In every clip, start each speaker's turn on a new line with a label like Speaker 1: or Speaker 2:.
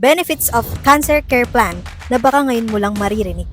Speaker 1: Benefits of Cancer Care Plan na baka ngayon mo lang maririnig.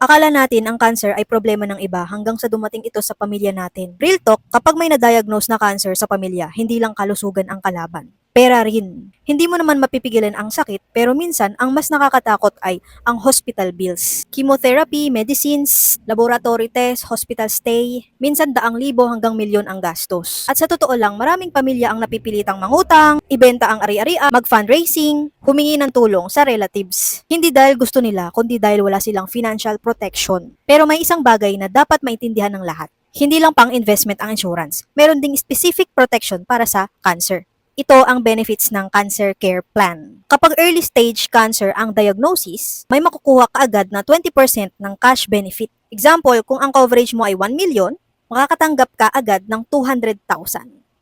Speaker 1: Akala natin ang cancer ay problema ng iba hanggang sa dumating ito sa pamilya natin. Real talk, kapag may na-diagnose na cancer sa pamilya, hindi lang kalusugan ang kalaban. Pera rin. Hindi mo naman mapipigilan ang sakit, pero minsan ang mas nakakatakot ay ang hospital bills. Chemotherapy, medicines, laboratory test, hospital stay, minsan daang libo hanggang milyon ang gastos. At sa totoo lang, maraming pamilya ang napipilitang mangutang, ibenta ang ari-arian, mag-fundraising, humingi ng tulong sa relatives. Hindi dahil gusto nila, kundi dahil wala silang financial protection. Pero may isang bagay na dapat maintindihan ng lahat. Hindi lang pang investment ang insurance. Meron ding specific protection para sa cancer. Ito ang benefits ng Cancer Care Plan. Kapag early stage cancer ang diagnosis, may makukuha ka agad na 20% ng cash benefit. Example, kung ang coverage mo ay 1 million, makakatanggap ka agad ng 200,000.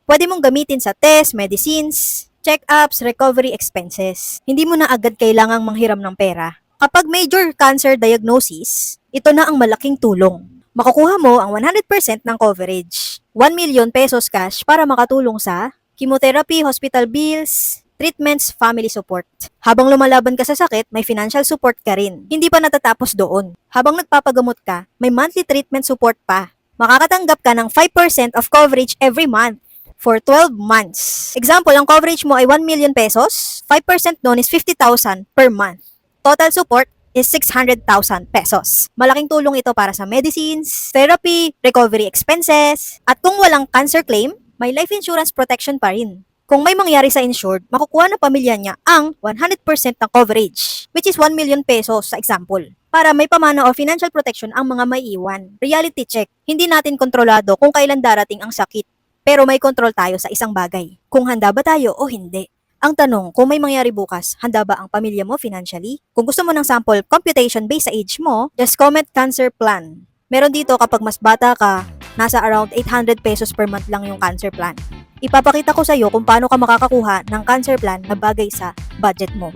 Speaker 1: Pwede mong gamitin sa test, medicines, check-ups, recovery expenses. Hindi mo na agad kailangang manghiram ng pera. Kapag major cancer diagnosis, ito na ang malaking tulong. Makukuha mo ang 100% ng coverage. 1 million pesos cash para makatulong sa chemotherapy, hospital bills, treatments, family support. Habang lumalaban ka sa sakit, may financial support ka rin. Hindi pa natatapos doon. Habang nagpapagamot ka, may monthly treatment support pa. Makakatanggap ka ng 5% of coverage every month for 12 months. Example, ang coverage mo ay 1 million pesos, 5% doon is 50,000 per month. Total support is 600,000 pesos. Malaking tulong ito para sa medicines, therapy, recovery expenses, at kung walang cancer claim, may life insurance protection pa rin. Kung may mangyari sa insured, makukuha ng pamilya niya ang 100% ng coverage, which is 1 million pesos sa example. Para may pamana o financial protection ang mga maiiwan. Reality check, hindi natin kontrolado kung kailan darating ang sakit. Pero may control tayo sa isang bagay, kung handa ba tayo o hindi. Ang tanong, kung may mangyari bukas, handa ba ang pamilya mo financially? Kung gusto mo ng sample computation based sa age mo, just comment cancer plan. Meron dito kapag mas bata ka, nasa around 800 pesos per month lang yung cancer plan. Ipapakita ko sa iyo kung paano ka makakakuha ng cancer plan na bagay sa budget mo.